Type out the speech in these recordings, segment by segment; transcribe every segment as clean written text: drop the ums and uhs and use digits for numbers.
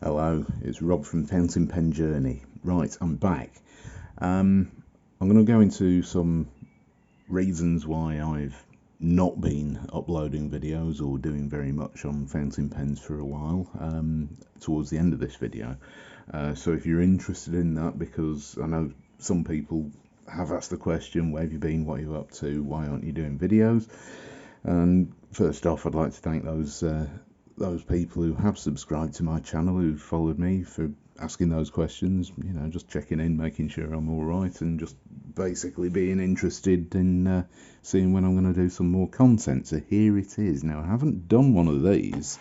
Hello, it's Rob from Fountain Pen Journey. Right, I'm back. I'm going to go into some reasons why I've not been uploading videos or doing very much on fountain pens for a while towards the end of this video. So if you're interested in that, because I know some people have asked the question, where have you been, what are you up to, why aren't you doing videos? And first off, I'd like to thank those people who have subscribed to my channel, who followed me, for asking those questions, you know, just checking in, making sure I'm all right, and just basically being interested in seeing when I'm going to do some more content. So here it is. Now, I haven't done one of these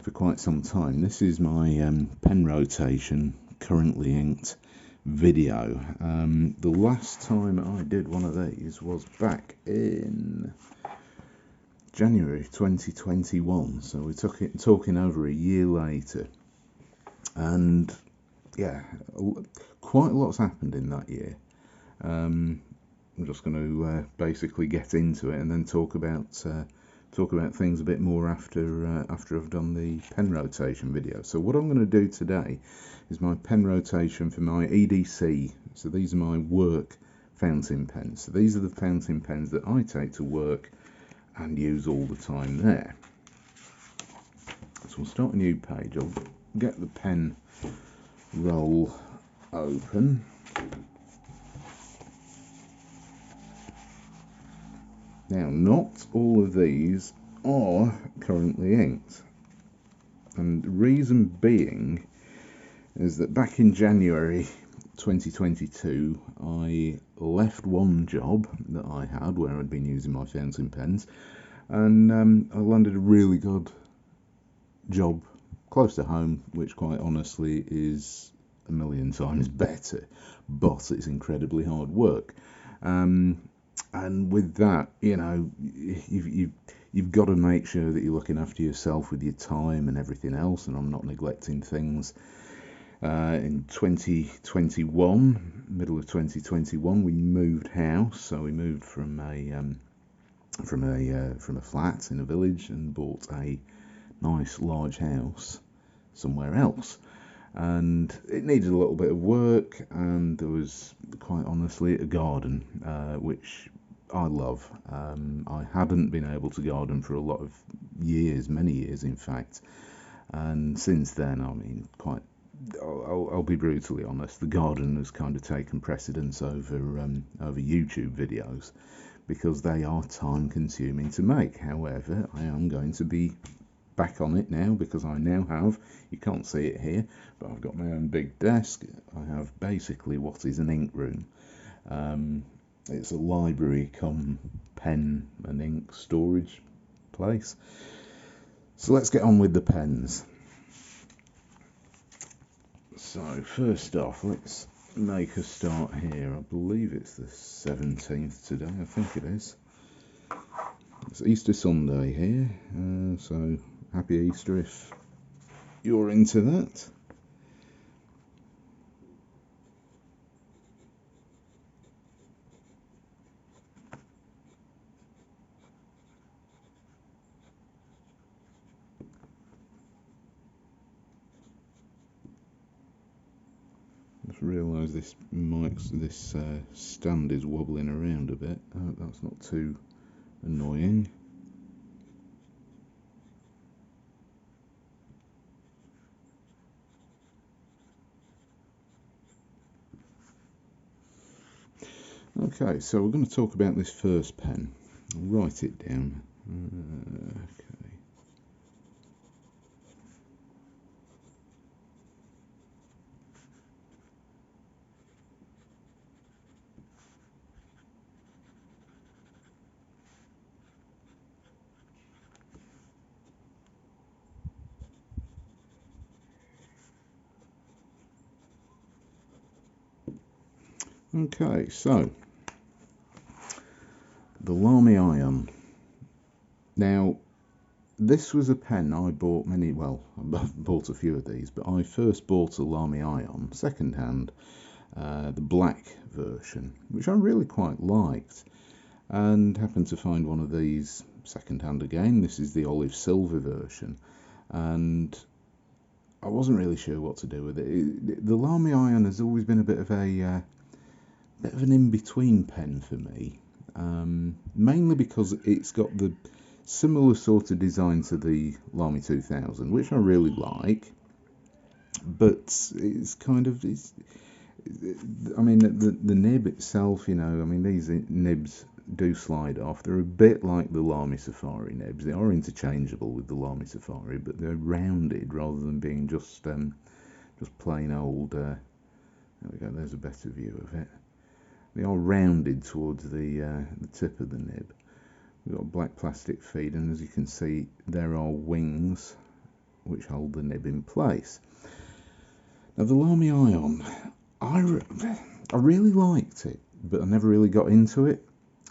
for quite some time. This is my pen rotation, currently inked video. The last time I did one of these was back in January 2021, so we're talking over a year later, and yeah, quite a lot's happened in that year. I'm just going to basically get into it and then talk about things a bit more after I've done the pen rotation video. So what I'm going to do today is my pen rotation for my EDC. So these are my work fountain pens. So these are the fountain pens that I take to work and use all the time there. So we'll start a new page. I'll get the pen roll open. Now, not all of these are currently inked, and the reason being is that back in January 2022 I left one job that I had where I'd been using my fountain pens, and I landed a really good job close to home, which quite honestly is a million times better, but it's incredibly hard work. And with that, you know, you've got to make sure that you're looking after yourself with your time and everything else, and I'm not neglecting things. In 2021, middle of 2021, we moved house. So we moved from a flat in a village and bought a nice large house somewhere else, and it needed a little bit of work, and there was, quite honestly, a garden, which I love. I hadn't been able to garden for a lot of years, many years in fact, and since then, I mean, I'll be brutally honest, the garden has kind of taken precedence over YouTube videos, because they are time consuming to make. However, I am going to be back on it now, because I now have, you can't see it here, but I've got my own big desk. I have basically what is an ink room. It's a library come pen and ink storage place. So let's get on with the pens. So first off, let's make a start here. I believe it's the 17th today, I think it is. It's Easter Sunday here, so happy Easter if you're into that. Just realised this stand is wobbling around a bit. I hope that's not too annoying. Okay, so we're going to talk about this first pen. I'll write it down. Okay. Okay, so the Lamy Ion. Now, this was a pen I bought I bought a few of these, but I first bought a Lamy Ion second hand, the black version, which I really quite liked, and happened to find one of these second hand again. This is the olive silver version, and I wasn't really sure what to do with it. The Lamy Ion has always been a bit of an in-between pen for me, mainly because it's got the similar sort of design to the Lamy 2000, which I really like, but it's kind of, I mean, the nib itself, you know, I mean, these nibs do slide off. They're a bit like the Lamy Safari nibs. They are interchangeable with the Lamy Safari, but they're rounded rather than being just plain old. There we go. There's a better view of it. They are rounded towards the tip of the nib. We've got a black plastic feed, and as you can see, there are wings which hold the nib in place. Now, the Lamy Ion, I really liked it, but I never really got into it.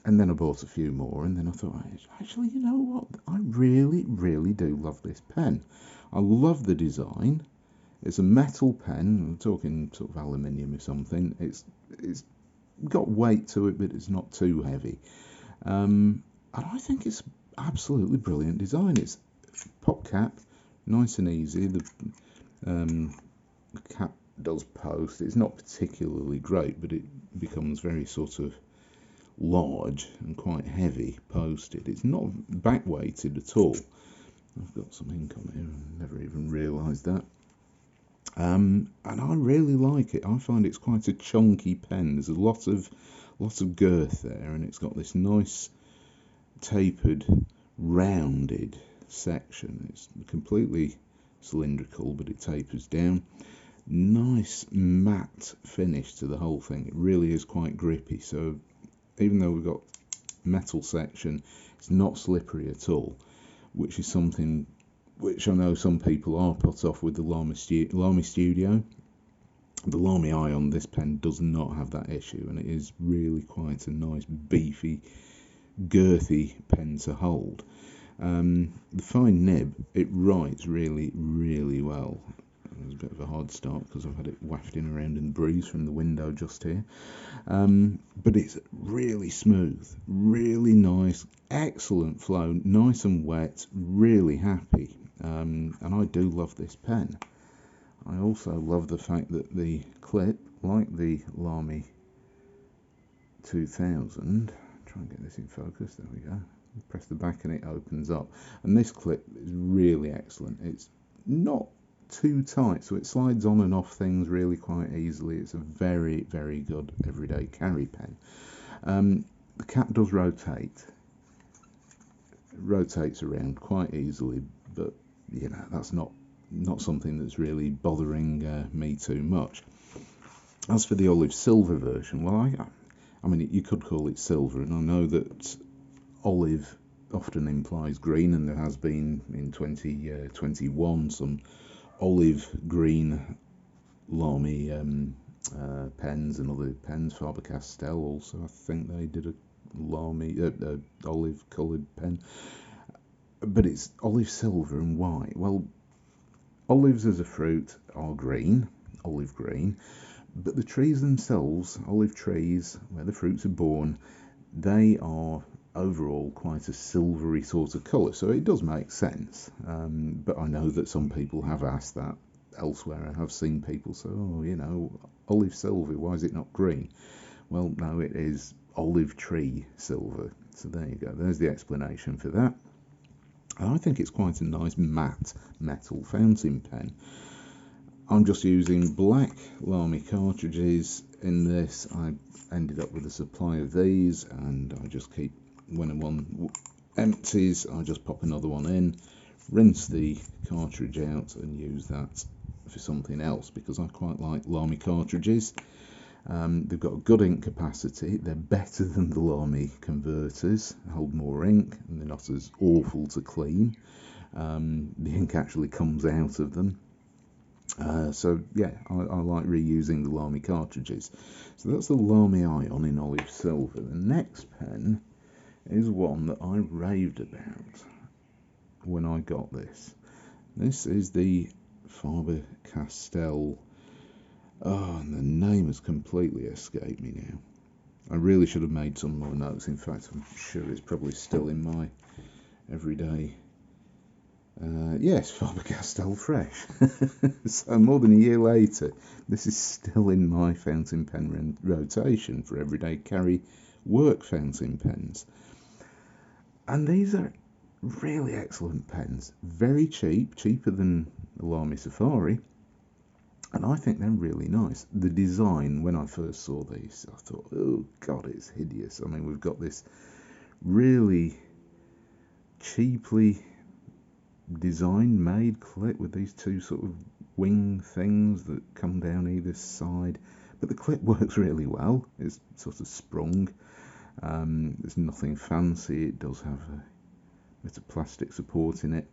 And then I bought a few more, and then I thought, actually, you know what? I really, really do love this pen. I love the design. It's a metal pen. I'm talking sort of aluminium or something. It's got weight to it, but it's not too heavy. And I think it's absolutely brilliant design. It's pop cap, nice and easy. The cap does post. It's not particularly great, but it becomes very sort of large and quite heavy posted. It's not back weighted at all. I've got some ink on here, I never even realised that. And I really like it. I find it's quite a chunky pen. There's a lot of girth there, and it's got this nice tapered, rounded section. It's completely cylindrical, but it tapers down. Nice matte finish to the whole thing. It really is quite grippy. So even though we've got metal section, it's not slippery at all, which is something which I know some people are put off with the Lamy Studio. The Lamy Ion, this pen does not have that issue, and it is really quite a nice, beefy, girthy pen to hold. The fine nib, it writes really, really well. It was a bit of a hard start because I've had it wafting around in the breeze from the window just here. But it's really smooth, really nice, excellent flow, nice and wet, really happy. And I do love this pen. I also love the fact that the clip, like the Lamy 2000, try and get this in focus, there we go. Press the back and it opens up. And this clip is really excellent. It's not too tight, so it slides on and off things really quite easily. It's a very, very good everyday carry pen. The cap does rotate. It rotates around quite easily, but you know, that's not something that's really bothering me too much. As for the olive silver version, well, I mean, you could call it silver, and I know that olive often implies green, and there has been in 2021 some olive green Lamy pens and other pens. Faber-Castell also, I think they did a Lamy olive coloured pen, but it's olive silver and white. Well, olives as a fruit are green, olive green, but the trees themselves, olive trees where the fruits are born, they are overall quite a silvery sort of colour, so it does make sense. But I know that some people have asked that elsewhere. I have seen people say, oh, you know, olive silver, why is it not green? Well, no, it is olive tree silver. So there you go, there's the explanation for that. And I think it's quite a nice matte metal fountain pen. I'm just using black Lamy cartridges in this. I ended up with a supply of these, and I just keep, when one empties, I just pop another one in, rinse the cartridge out and use that for something else, because I quite like Lamy cartridges. They've got a good ink capacity. They're better than the Lamy converters, hold more ink, and they're not as awful to clean. The ink actually comes out of them. So yeah, I like reusing the Lamy cartridges. So that's the Lamy Ion in olive silver. The next pen is one that I raved about when I got this. This is the Faber-Castell. Oh, and the name has completely escaped me now. I really should have made some more notes. In fact, I'm sure it's probably still in my everyday Yes, Faber-Castell Fresh. So more than a year later, this is still in my fountain pen rotation for everyday carry work fountain pens. And these are really excellent pens. Very cheap, cheaper than the Lamy Safari. And I think they're really nice. The design, when I first saw these, I thought, oh God, it's hideous. I mean, we've got this really cheaply designed, made clip with these two sort of wing things that come down either side. But the clip works really well. It's sort of sprung. There's nothing fancy. It does have a bit of plastic support in it.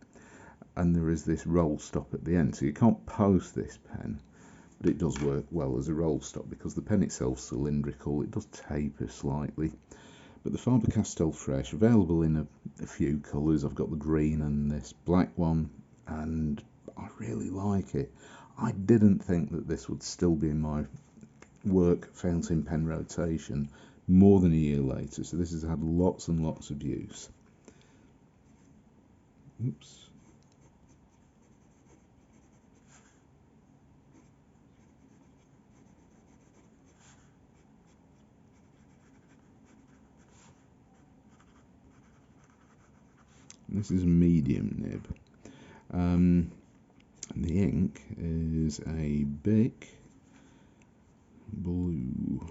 And there is this roll stop at the end. So you can't post this pen, but it does work well as a roll stop because the pen itself is cylindrical. It does taper slightly. But the Faber-Castell Fresh, available in a few colours. I've got the green and this black one, and I really like it. I didn't think that this would still be in my work fountain pen rotation more than a year later, so this has had lots and lots of use. Oops. This is a medium nib. The ink is a Bic blue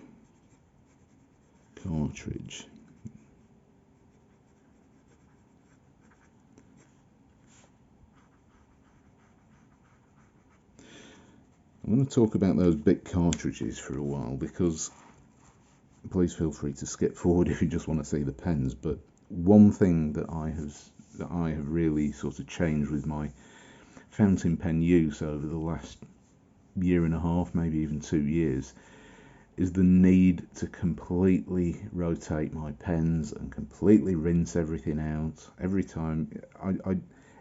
cartridge. I'm going to talk about those Bic cartridges for a while, because please feel free to skip forward if you just want to see the pens. But one thing that I have really sort of changed with my fountain pen use over the last year and a half, maybe even 2 years, is the need to completely rotate my pens and completely rinse everything out every time.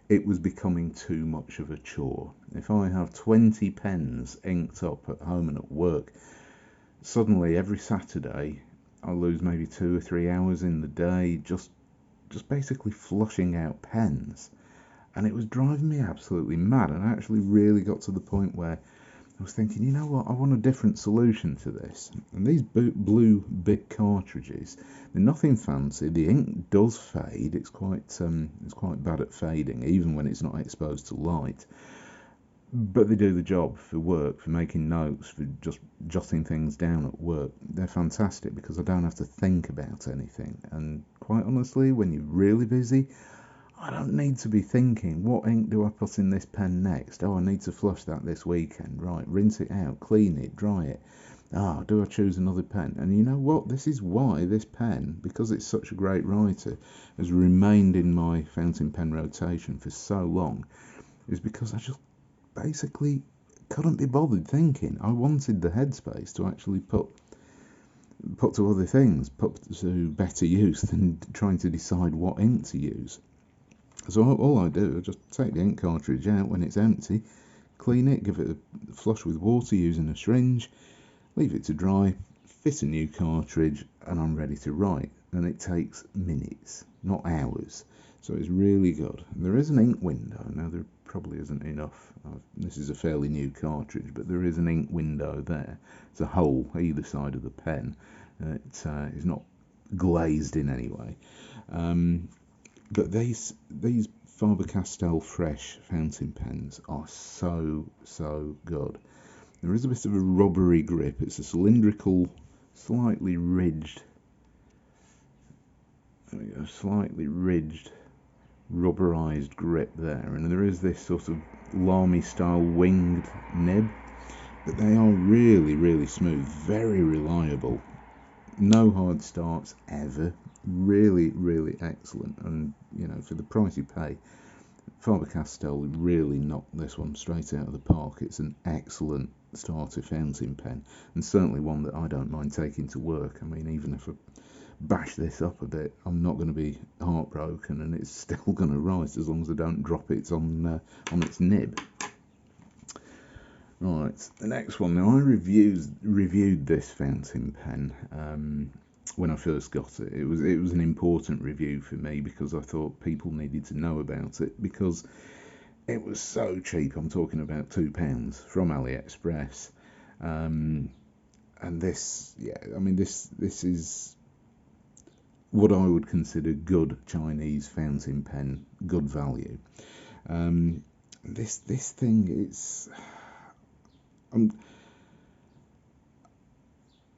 It was becoming too much of a chore. If I have 20 pens inked up at home and at work, suddenly every Saturday I lose maybe 2 or 3 hours in the day just basically flushing out pens, and it was driving me absolutely mad. And I actually really got to the point where I was thinking, you know what, I want a different solution to this. And these blue Bic cartridges, they're nothing fancy. The ink does fade. It's quite bad at fading, even when it's not exposed to light. But they do the job for work, for making notes, for just jotting things down at work. They're fantastic because I don't have to think about anything. And quite honestly, when you're really busy, I don't need to be thinking, what ink do I put in this pen next? Oh, I need to flush that this weekend. Right, rinse it out, clean it, dry it. Ah, do I choose another pen? And you know what? This is why this pen, because it's such a great writer, has remained in my fountain pen rotation for so long, is because I just basically couldn't be bothered thinking. I wanted the headspace to actually put to other things, put to better use than trying to decide what ink to use. So all I do is just take the ink cartridge out when it's empty, clean it, give it a flush with water using a syringe, leave it to dry, fit a new cartridge, and I'm ready to write. And it takes minutes, not hours. So it's really good. There is an ink window. Now, there probably isn't enough. This is a fairly new cartridge, but there is an ink window there. It's a hole either side of the pen. It is not glazed in any way. But these Faber-Castell Fresh fountain pens are so good. There is a bit of a rubbery grip. It's a cylindrical, slightly ridged, rubberized grip there, and there is this sort of Lamy style winged nib. But they are really smooth, very reliable. No hard starts ever. Really excellent. And you know, for the price you pay, Faber-Castell really knocked this one straight out of the park. It's an excellent starter fountain pen, and certainly one that I don't mind taking to work. I mean, even if I bash this up a bit, I'm not going to be heartbroken, and it's still going to write as long as I don't drop it on its nib. Right, the next one. Now, I reviewed this fountain pen when I first got it. It was an important review for me because I thought people needed to know about it, because it was so cheap. I'm talking about £2 from AliExpress. And this, yeah, I mean, this is what I would consider good Chinese fountain pen, good value. This thing, it's, I'm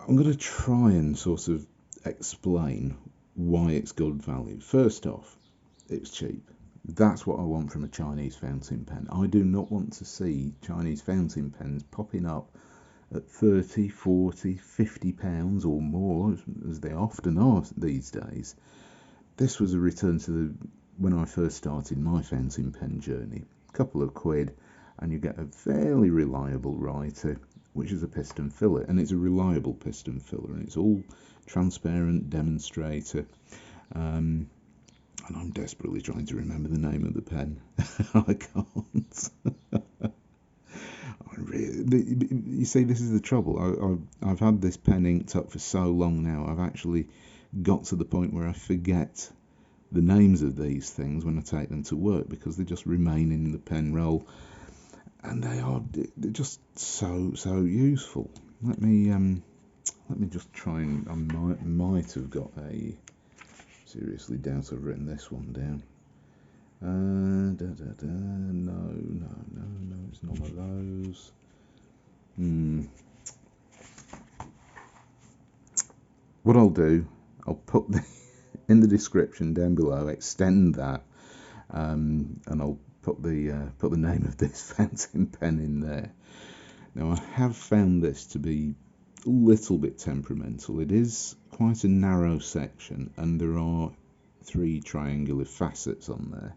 going to try and sort of explain why it's good value. First off, it's cheap. That's what I want from a Chinese fountain pen. I do not want to see Chinese fountain pens popping up at 30, 40, 50 pounds or more, as they often are these days. This was a return to when I first started my fountain pen journey. A couple of quid and you get a fairly reliable writer, which is a piston filler, and it's a reliable piston filler, and it's all transparent demonstrator. And I'm desperately trying to remember the name of the pen. I can't. You see, this is the trouble. I've had this pen inked up for so long now, I've actually got to the point where I forget the names of these things when I take them to work, because they just remain in the pen roll, and they're just so useful. Let me just try and, I might have got a, seriously doubt I've written this one down. No, it's none of those. What I'll do, I'll put in the description down below, extend that, and I'll put the name of this fountain pen in there. Now, I have found this to be a little bit temperamental. It is quite a narrow section, and there are 3 triangular facets on there,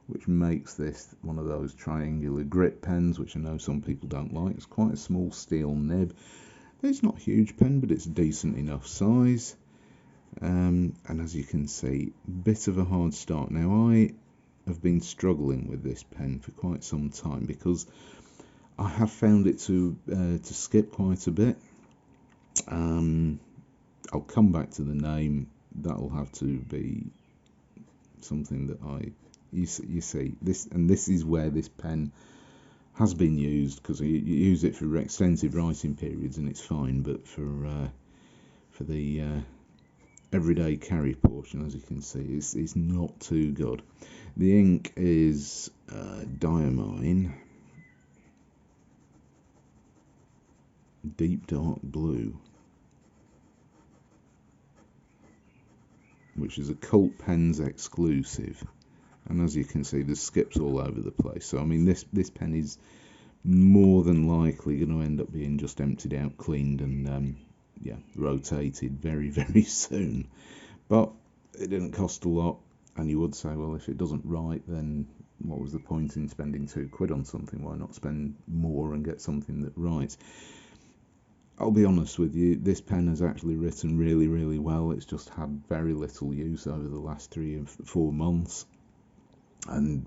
which makes this one of those triangular grip pens, which I know some people don't like. It's quite a small steel nib. It's not a huge pen, but it's a decent enough size. And as you can see, bit of a hard start. Now, I have been struggling with this pen for quite some time, because I have found it to skip quite a bit. I'll come back to the name. That'll have to be something that you see this, and this is where this pen has been used, because you use it for extensive writing periods and it's fine, but for the everyday carry portion, as you can see, it's not too good. The ink is diamine, deep dark blue, which is a Cult Pens exclusive. And as you can see, there's skips all over the place. So I mean, this pen is more than likely going to end up being just emptied out, cleaned, and yeah, rotated very soon. But it didn't cost a lot, and you would say, well, if it doesn't write, then what was the point in spending £2 on something? Why not spend more and get something that writes? I'll be honest with you, this pen has actually written really well. It's just had very little use over the last 3 or 4 months. And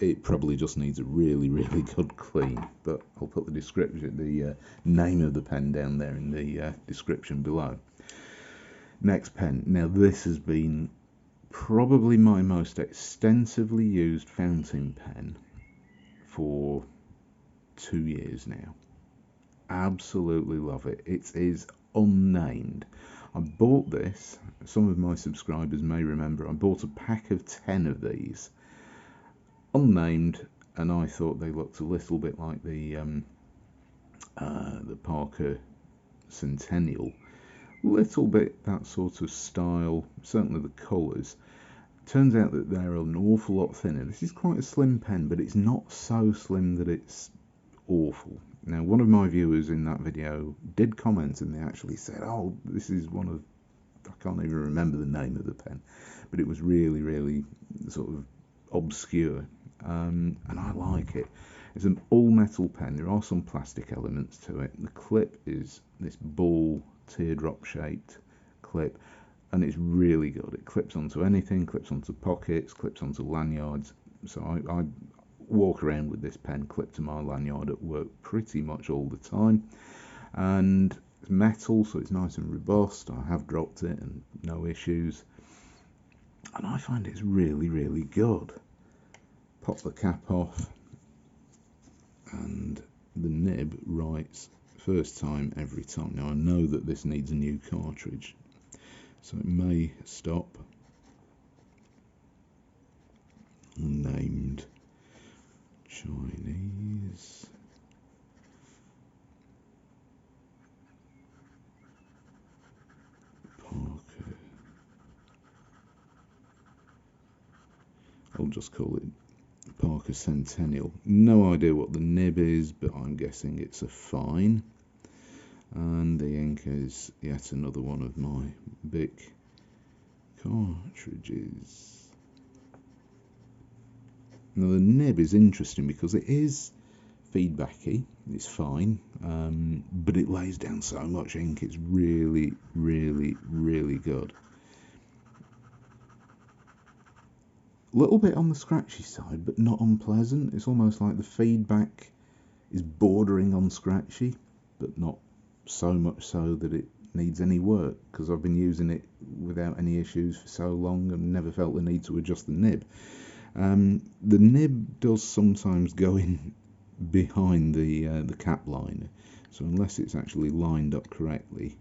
it probably just needs a really good clean. But I'll put the description, the name of the pen down there in the description below. Next pen. Now, this has been probably my most extensively used fountain pen for 2 years now. Absolutely love it. It is Unnamed. I bought this, some of my subscribers may remember, I bought a pack of 10 of these. Unnamed, and I thought they looked a little bit like the Parker Centennial, little bit that sort of style, certainly the colours. Turns out that they're an awful lot thinner. This is quite a slim pen, but it's not so slim that it's awful. Now, one of my viewers in that video did comment, and they actually said, oh, this is one of, I can't even remember the name of the pen, but it was really sort of obscure. And I like it. It's an all metal pen. There are some plastic elements to it. The clip is this ball teardrop shaped clip, and it's really good. It clips onto anything, clips onto pockets, clips onto lanyards. So I walk around with this pen clipped to my lanyard at work pretty much all the time. And it's metal, so it's nice and robust. I have dropped it and no issues. And I find it's really good. Pop the cap off, and the nib writes first time every time. Now I know that this needs a new cartridge, so it may stop. Unnamed Chinese. Parker. I'll just call it Parker Centennial. No idea what the nib is, but I'm guessing it's a fine. And the ink is yet another one of my big cartridges. Now the nib is interesting because it is feedbacky, it's fine, but it lays down so much ink, it's really, really, really good. A little bit on the scratchy side, but not unpleasant. It's almost like the feedback is bordering on scratchy, but not so much so that it needs any work, because I've been using it without any issues for so long and never felt the need to adjust the nib. The nib does sometimes go in behind the cap liner, so unless it's actually lined up correctly,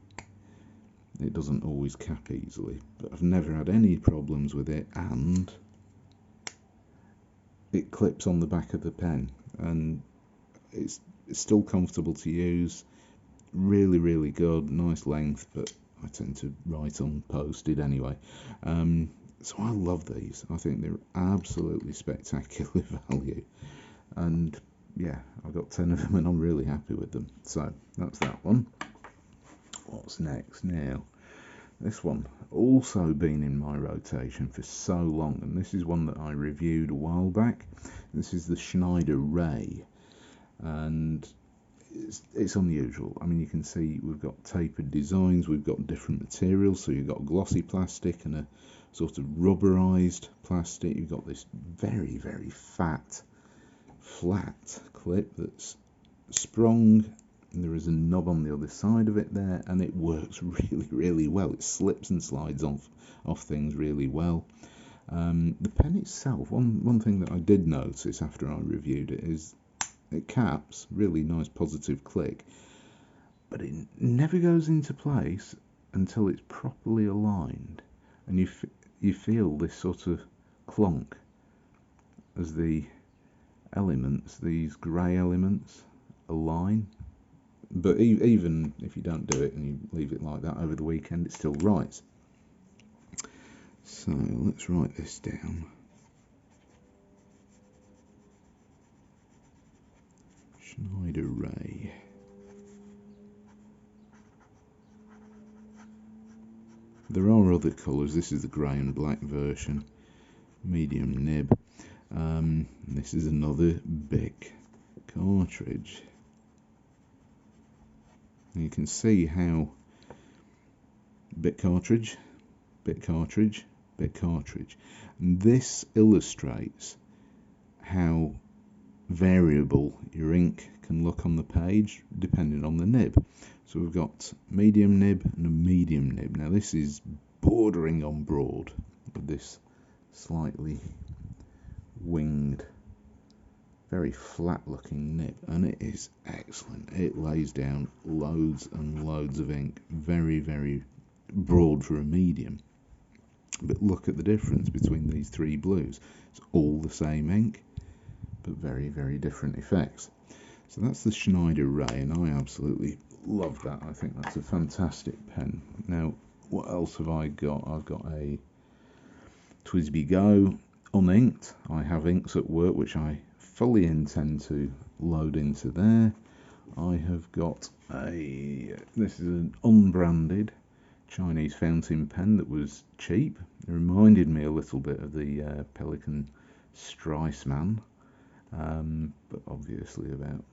it doesn't always cap easily. But I've never had any problems with it, and it clips on the back of the pen, and it's still comfortable to use. Really, really good, nice length, but I tend to write unposted anyway. So I love these. I think they're absolutely spectacular value, and yeah, I've got 10 of them and I'm really happy with them. So that's that one. What's next now? This one also been in my rotation for so long, and this is one that I reviewed a while back. This is the Schneider Ray, and it's unusual. I mean, you can see we've got tapered designs, we've got different materials, so you've got glossy plastic and a sort of rubberized plastic. You've got this very, very fat, flat clip that's sprung, and there is a knob on the other side of it there, and it works really, really well. It slips and slides off things really well. The pen itself, one thing that I did notice after I reviewed it is it caps, really nice positive click, but it never goes into place until it's properly aligned, and you feel this sort of clunk as the elements, these grey elements, align. But even if you don't do it and you leave it like that over the weekend, it still writes. So let's write this down. Schneider Ray. There are other colours. This is the grey and black version, medium nib. This is another big cartridge. And you can see how bit cartridge, bit cartridge, bit cartridge. And this illustrates how variable your ink can look on the page depending on the nib. So we've got medium nib and a medium nib. Now this is bordering on broad with this slightly winged, very flat looking nib, and it is excellent. It lays down loads and loads of ink, very, very broad for a medium. But look at the difference between these three blues. It's all the same ink, but very, very different effects. So that's the Schneider Ray, and I absolutely love that. I think that's a fantastic pen. Now, what else have I got? I've got a TWSBI Go uninked. I have inks at work which I fully intend to load into there. I have got this is an unbranded Chinese fountain pen that was cheap. It reminded me a little bit of the Pelikan Streisman, but obviously about,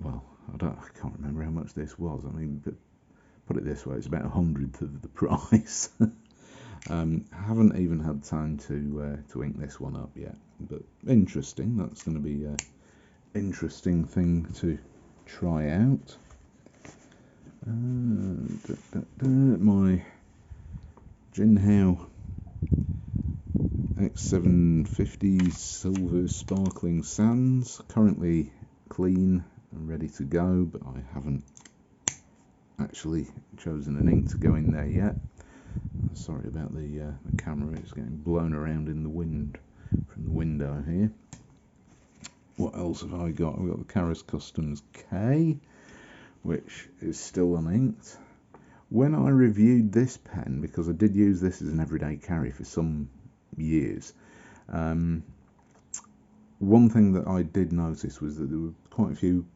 well, I can't remember how much this was. I mean, but put it this way, it's about 1/100th of the price. Haven't even had time to ink this one up yet, but interesting. That's going to be an interesting thing to try out. My Jinhao X750 Silver Sparkling Sands, currently clean and ready to go, but I haven't actually chosen an ink to go in there yet. Sorry about the camera, it's getting blown around in the wind from the window here. What else have I got? I've got the Kaweco Customs K, which is still uninked. When I reviewed this pen, because I did use this as an everyday carry for some years, one thing that I did notice was that there were quite a few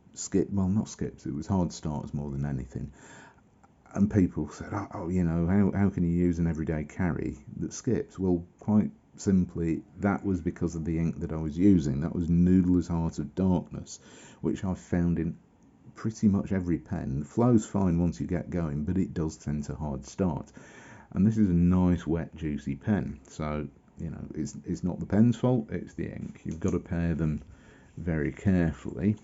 not skips, it was hard starts more than anything. And people said, oh, you know, how can you use an everyday carry that skips? Well, quite simply, that was because of the ink that I was using. That was Noodler's Heart of Darkness, which I've found in pretty much every pen. It flows fine once you get going, but it does tend to hard start. And this is a nice, wet, juicy pen. So, you know, it's not the pen's fault, it's the ink. You've got to pair them very carefully.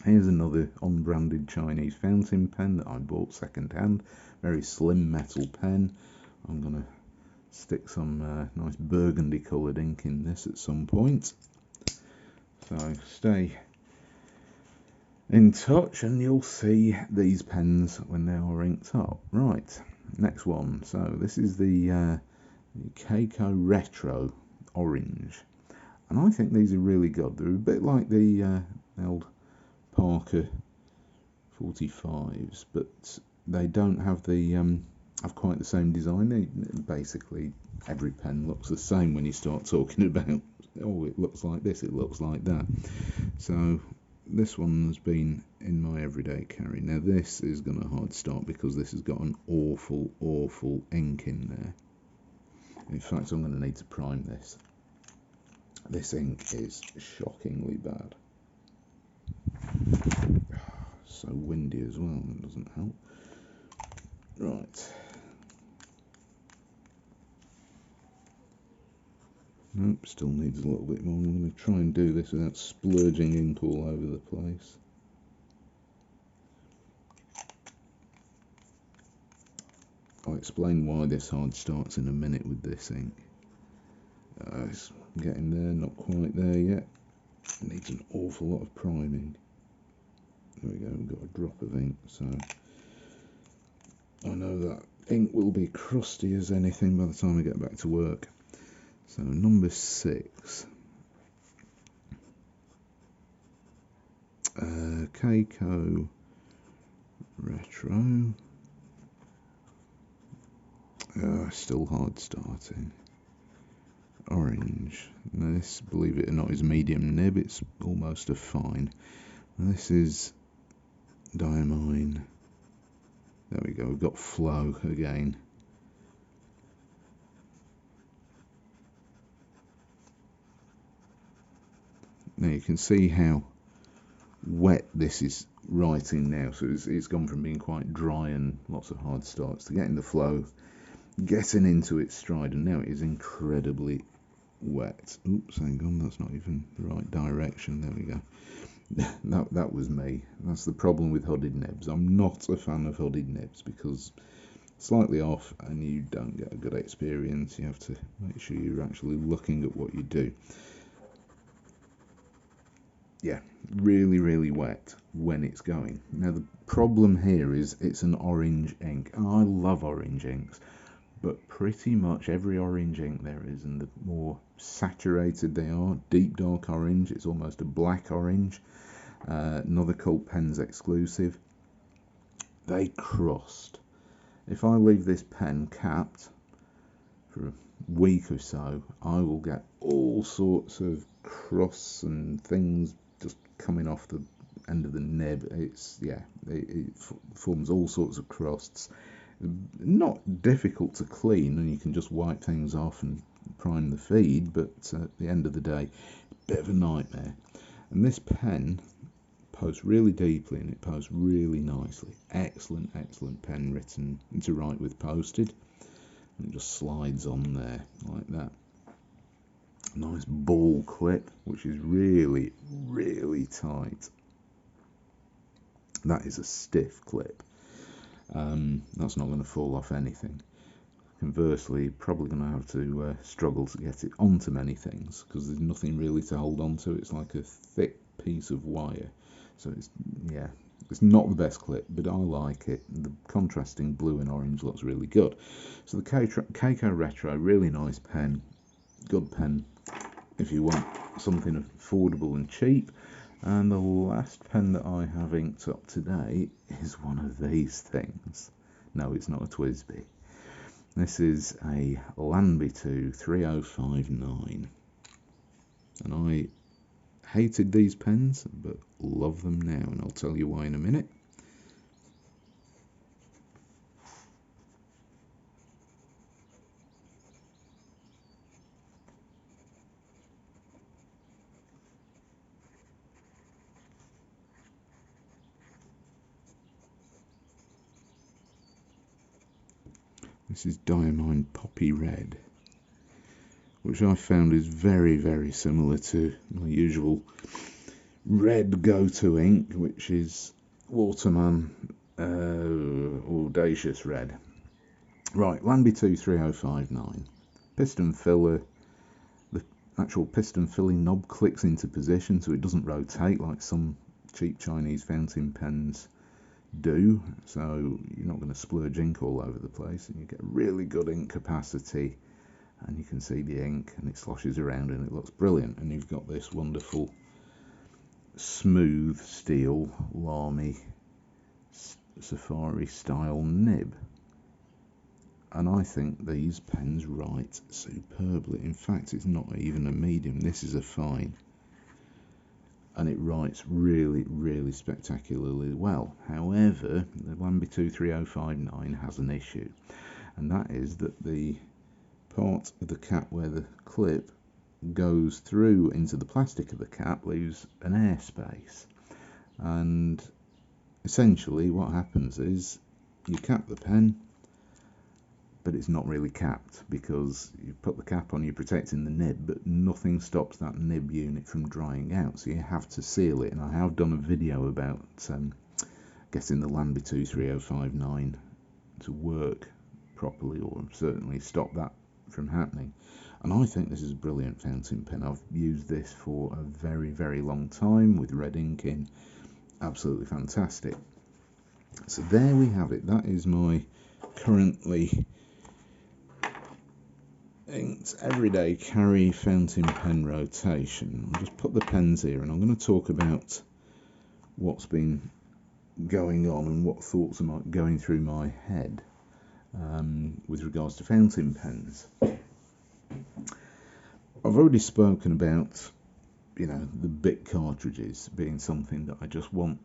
Here's another unbranded Chinese fountain pen that I bought second hand. Very slim metal pen. I'm going to stick some nice burgundy coloured ink in this at some point. So stay in touch and you'll see these pens when they are inked up. Right, next one. So this is the Kaweco Retro Orange. And I think these are really good. They're a bit like the old Parker 45s, but they don't have the have quite the same design. Basically, every pen looks the same when you start talking about, oh, it looks like this, it looks like that. So this one has been in my everyday carry. Now this is going to hard start because this has got an awful ink in there. In fact, I'm going to need to prime this. This ink is shockingly bad. So windy as well, that doesn't help. Right. Nope, still needs a little bit more. I'm going to try and do this without splurging ink all over the place. I'll explain why this hard starts in a minute with this ink. It's getting there, not quite there yet. It needs an awful lot of priming. There we go, we've got a drop of ink, so I know that ink will be crusty as anything by the time I get back to work. So number 6, Kaweco Retro, still hard starting. Orange, now this, believe it or not, is medium nib, it's almost a fine. Now this is diamine. There we go, we've got flow again. Now you can see how wet this is writing now, so it's gone from being quite dry and lots of hard starts to getting the flow, getting into its stride, and now it is incredibly wet. Oops, hang on, that's not even the right direction. There we go. That was me. That's the problem with hooded nibs. I'm not a fan of hooded nibs because slightly off and you don't get a good experience. You have to make sure you're actually looking at what you do. Yeah, really wet when it's going. Now the problem here is it's an orange ink. I love orange inks, but pretty much every orange ink there is, and the more saturated they are, deep dark orange, it's almost a black orange. Another Cult Pens exclusive, they crust. If I leave this pen capped for a week or so, I will get all sorts of crusts and things just coming off the end of the nib. It forms all sorts of crusts. Not difficult to clean, and you can just wipe things off and prime the feed, but at the end of the day, a bit of a nightmare. And this pen posts really deeply and it posts really nicely. Excellent pen written to write with posted. And it just slides on there like that. Nice ball clip, which is really tight. That is a stiff clip. That's not going to fall off anything. Conversely, probably going to have to struggle to get it onto many things because there's nothing really to hold on to. It's like a thick piece of wire. So it's, yeah, it's not the best clip, but I like it. The contrasting blue and orange looks really good. So the Kaweco Retro, really nice pen, good pen if you want something affordable and cheap. And the last pen that I have inked up today is one of these things. No, it's not a TWSBI. This is a Lamy 3059, and I hated these pens but love them now, and I'll tell you why in a minute. This is Diamond Poppy Red, which I found is very, very similar to my usual red go-to ink, which is Waterman Audacious Red. Right, Lamy 3059. Piston filler. The actual piston filling knob clicks into position so it doesn't rotate like some cheap Chinese fountain pens do, so you're not going to splurge ink all over the place, and you get really good ink capacity, and you can see the ink and it sloshes around and it looks brilliant. And you've got this wonderful smooth steel Lamy Safari style nib, and I think these pens write superbly. In fact, it's not even a medium, this is a fine, and it writes really, really spectacularly well. However, the Lamy 23059 has an issue, and that is that the part of the cap where the clip goes through into the plastic of the cap leaves an airspace, and essentially what happens is you cap the pen, but it's not really capped because you put the cap on, you're protecting the nib, but nothing stops that nib unit from drying out, so you have to seal it. And I have done a video about getting the Lamy 23059 to work properly, or certainly stop that from happening. And I think this is a brilliant fountain pen. I've used this for a very, very long time with red ink in. Absolutely fantastic. So there we have it. That is my currently inked everyday carry fountain pen rotation. I'll just put the pens here, and I'm going to talk about what's been going on and what thoughts are going through my head with regards to fountain pens. I've already spoken about, you know, the bit cartridges being something that I just want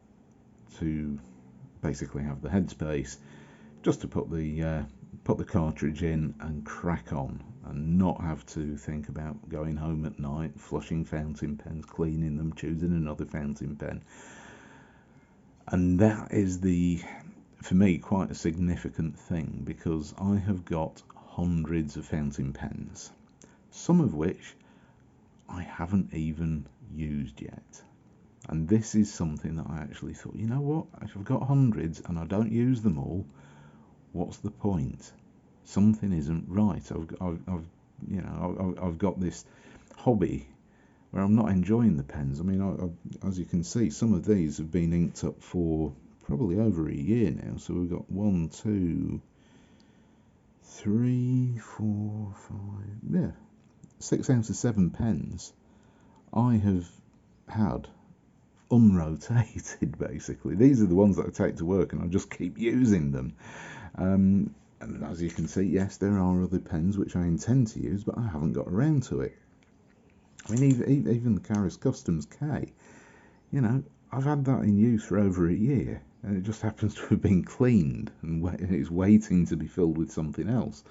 to basically have the headspace just to put the cartridge in and crack on, and not have to think about going home at night, flushing fountain pens, cleaning them, choosing another fountain pen. And that is for me, quite a significant thing, because I have got hundreds of fountain pens, some of which I haven't even used yet. And this is something that I actually thought, you know what, if I've got hundreds and I don't use them all, what's the point? Something isn't right. I've got this hobby where I'm not enjoying the pens. I mean, as you can see, some of these have been inked up for probably over a year now. So we've got 1, 2, 3, 4, 5, 6 out of 7 pens I have had unrotated, basically. These are the ones that I take to work, and I just keep using them. And as you can see, yes, there are other pens which I intend to use, but I haven't got around to it. I mean, even the Kaweco Customs K, you know, I've had that in use for over a year, and it just happens to have been cleaned, and it's waiting to be filled with something else.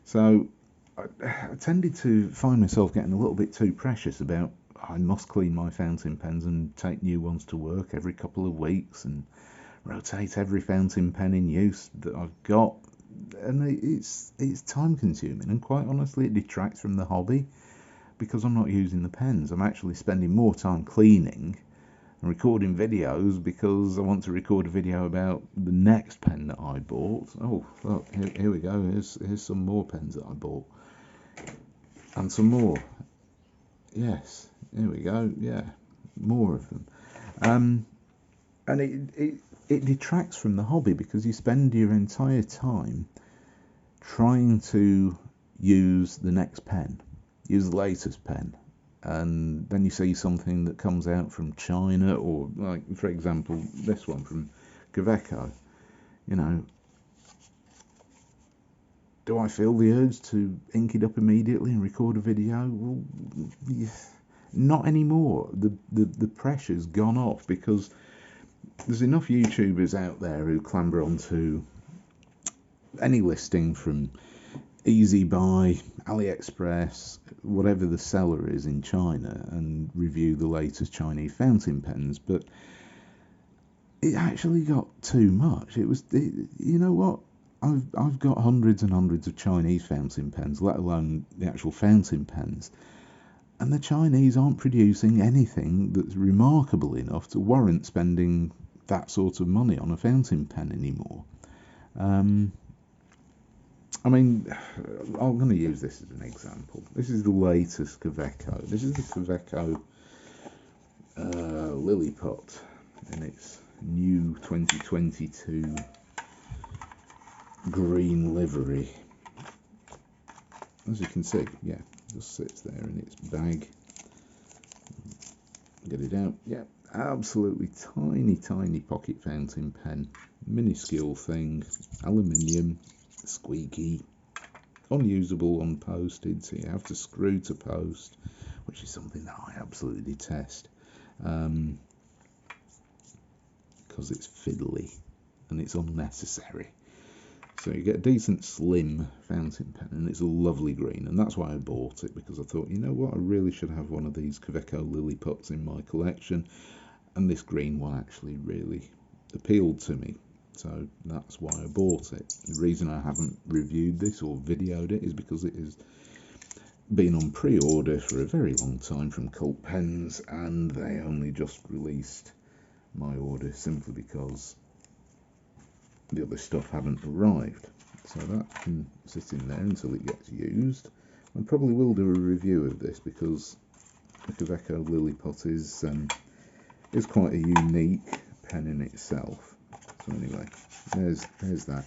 So I tended to find myself getting a little bit too precious about, I must clean my fountain pens and take new ones to work every couple of weeks and rotate every fountain pen in use that I've got. And it's time consuming, and quite honestly it detracts from the hobby, because I'm not using the pens. I'm actually spending more time cleaning I'm recording videos because I want to record a video about the next pen that I bought. Oh, look, here we go. Here's some more pens that I bought. And some more. Yes, here we go. Yeah, more of them. And it detracts from the hobby because you spend your entire time trying to use the next pen, use the latest pen. And then you see something that comes out from China, or like, for example, this one from Kaweco. You know, do I feel the urge to ink it up immediately and record a video? Well, yeah, not anymore. The pressure's gone off because there's enough YouTubers out there who clamber onto any listing from Easy Buy, AliExpress, whatever the seller is in China, and review the latest Chinese fountain pens. But it actually got too much. You know what? I've got hundreds and hundreds of Chinese fountain pens, let alone the actual fountain pens, and the Chinese aren't producing anything that's remarkable enough to warrant spending that sort of money on a fountain pen anymore. I mean, I'm going to use this as an example. This is the latest Kaweco. This is the Kaweco Lilliput in its new 2022 green livery. As you can see, yeah, just sits there in its bag. Get it out. Yeah, absolutely tiny pocket fountain pen. Minuscule thing. Aluminium. Squeaky, unusable, unposted, so you have to screw to post, which is something that I absolutely detest, because it's fiddly and it's unnecessary. So you get a decent slim fountain pen, and it's a lovely green, and that's why I bought it, because I thought, you know what, I really should have one of these Kaweco Lilliputs in my collection, and this green one actually really appealed to me. So that's why I bought it. The reason I haven't reviewed this or videoed it is because it has been on pre-order for a very long time from Cult Pens, and they only just released my order simply because the other stuff hadn't arrived. So that can sit in there until it gets used. I probably will do a review of this because the Kaweco Lilliput is quite a unique pen in itself. So anyway, there's that.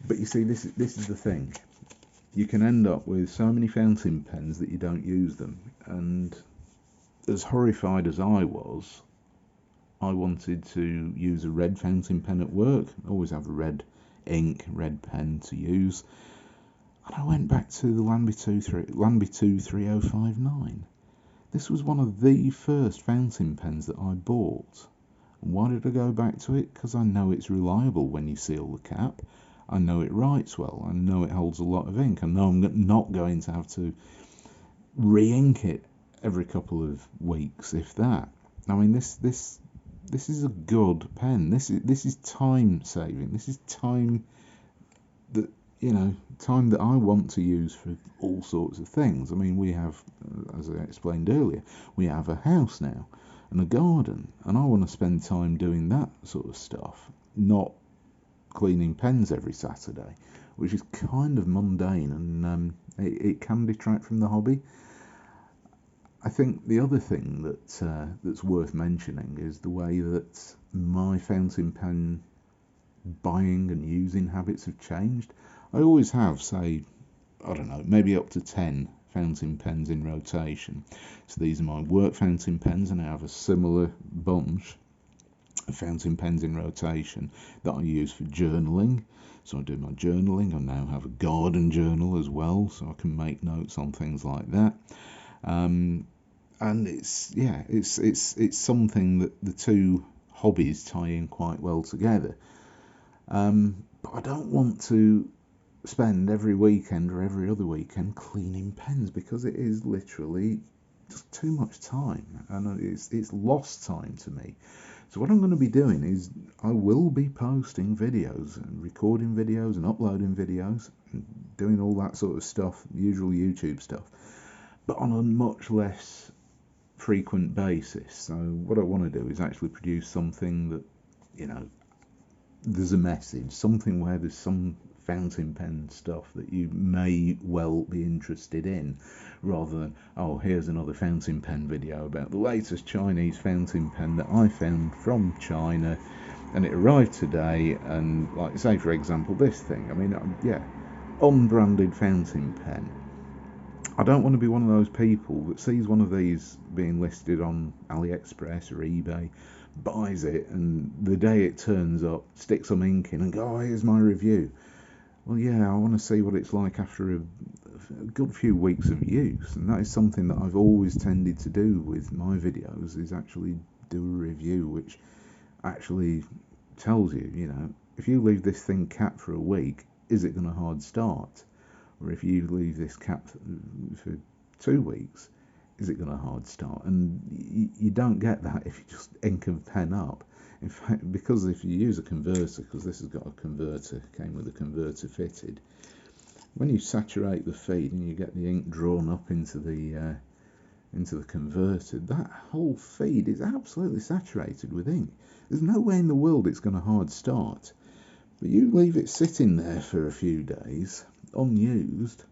But you see, this is the thing. You can end up with so many fountain pens that you don't use them. And as horrified as I was, I wanted to use a red fountain pen at work. I always have a red ink, red pen to use. And I went back to the Lamy 23059. This was one of the first fountain pens that I bought. Why did I go back to it? Because I know it's reliable when you seal the cap. I know it writes well. I know it holds a lot of ink. I know I'm not going to have to re-ink it every couple of weeks, if that. I mean, this is a good pen. This is time saving. This is time that, you know, time that I want to use for all sorts of things. I mean, we have, as I explained earlier, we have a house now and a garden, and I want to spend time doing that sort of stuff, not cleaning pens every Saturday, which is kind of mundane, and it can detract from the hobby. I think the other thing that's worth mentioning is the way that my fountain pen buying and using habits have changed. I always have, say, I don't know, maybe up to 10 fountain pens in rotation. So these are my work fountain pens, and I have a similar bunch of fountain pens in rotation that I use for journaling. So I do my journaling. I now have a garden journal as well, so I can make notes on things like that. And it's something that the two hobbies tie in quite well together. But I don't want to spend every weekend or every other weekend cleaning pens, because it is literally just too much time, and it's lost time to me. So what I'm going to be doing is I will be posting videos and recording videos and uploading videos and doing all that sort of stuff, usual YouTube stuff, but on a much less frequent basis. So what I want to do is actually produce something that, you know, there's a message, something where there's some fountain pen stuff that you may well be interested in, rather than, oh, here's another fountain pen video about the latest Chinese fountain pen that I found from China and it arrived today. And like, say for example, this thing, I mean, yeah, unbranded fountain pen. I don't want to be one of those people that sees one of these being listed on AliExpress or eBay, buys it, and the day it turns up, sticks some ink in and go, oh, here's my review. Well, yeah, I want to see what it's like after a good few weeks of use, and that is something that I've always tended to do with my videos, is actually do a review which actually tells you, you know, if you leave this thing capped for a week, is it going to hard start? Or if you leave this capped for 2 weeks, is it going to hard start? And you don't get that if you just ink a pen up. In fact, because if you use a converter, because this has got a converter, came with a converter fitted, when you saturate the feed and you get the ink drawn up into the converter, that whole feed is absolutely saturated with ink. There's no way in the world it's going to hard start. But you leave it sitting there for a few days, unused,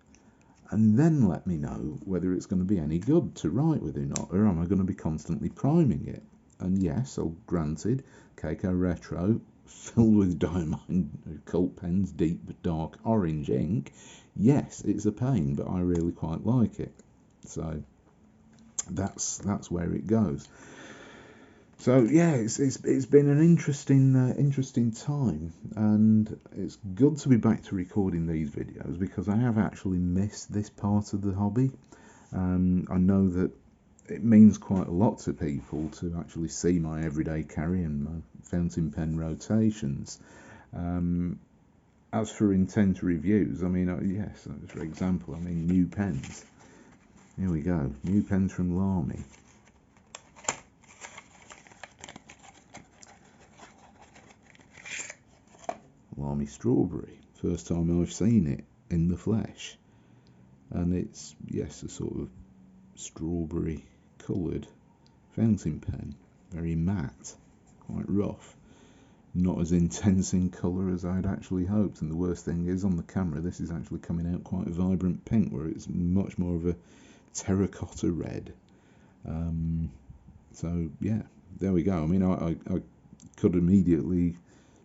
and then let me know whether it's going to be any good to write with or not, or am I going to be constantly priming it? And yes, granted, Kaweco Retro, filled with diamond cult pens, deep dark orange ink, yes, it's a pain, but I really quite like it. So that's where it goes. So yeah, it's been an interesting time, and it's good to be back to recording these videos because I have actually missed this part of the hobby. I know that it means quite a lot to people to actually see my everyday carry and my fountain pen rotations. As for intense reviews, I mean, yes, for example, I mean, new pens. Here we go, new pens from Lamy. Lamy Strawberry, first time I've seen it in the flesh, and it's, yes, a sort of strawberry coloured fountain pen, very matte, quite rough, not as intense in colour as I'd actually hoped. And the worst thing is, on the camera this is actually coming out quite a vibrant pink, where it's much more of a terracotta red. So yeah, there we go. I mean, I could immediately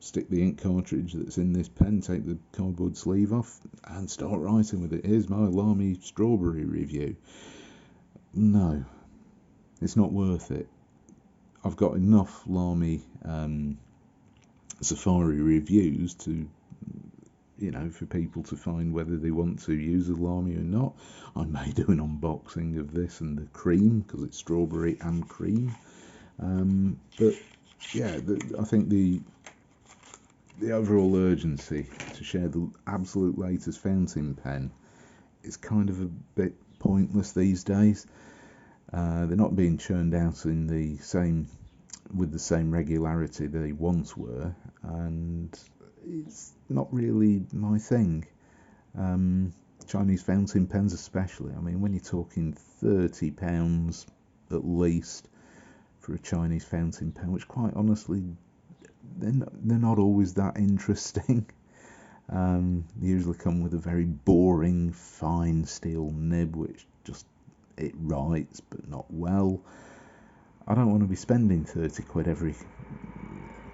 stick the ink cartridge that's in this pen, take the cardboard sleeve off and start writing with it. Here's my Lamy Strawberry review. No, it's not worth it. I've got enough Lamy Safari reviews to, you know, for people to find whether they want to use a Lamy or not. I may do an unboxing of this and the cream, because it's strawberry and cream. But yeah, I think the overall urgency to share the absolute latest fountain pen is kind of a bit pointless these days. They're not being churned out with the same regularity they once were, and it's not really my thing. Chinese fountain pens especially, I mean, when you're talking £30 at least for a Chinese fountain pen, which quite honestly, they're not always that interesting. They usually come with a very boring fine steel nib, which just, it writes but not well. I don't want to be spending 30 quid every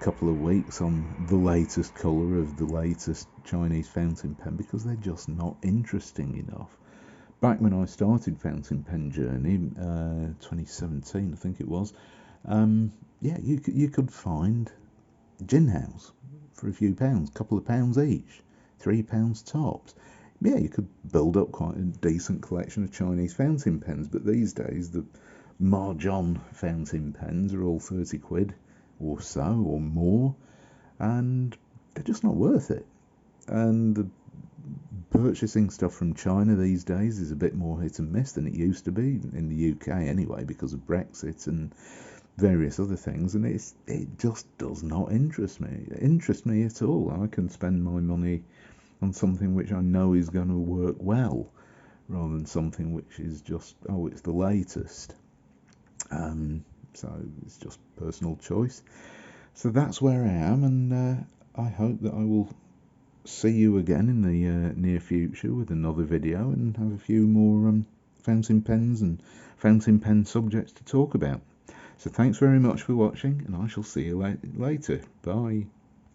couple of weeks on the latest colour of the latest Chinese fountain pen, because they're just not interesting enough. Back when I started Fountain Pen Journey, 2017 I think it was, yeah, you could find gin house for a few pounds, couple of pounds each, £3 tops. Yeah, you could build up quite a decent collection of Chinese fountain pens, but these days the Mahjong fountain pens are all 30 quid or so or more, and they're just not worth it. And the purchasing stuff from China these days is a bit more hit and miss than it used to be, in the UK anyway, because of Brexit and various other things, and it just does not interest me at all. I can spend my money on something which I know is going to work well, rather than something which is just, oh, it's the latest. So it's just personal choice. So that's where I am, and I hope that I will see you again in the near future with another video and have a few more fountain pens and fountain pen subjects to talk about. So thanks very much for watching, and I shall see you later. Bye.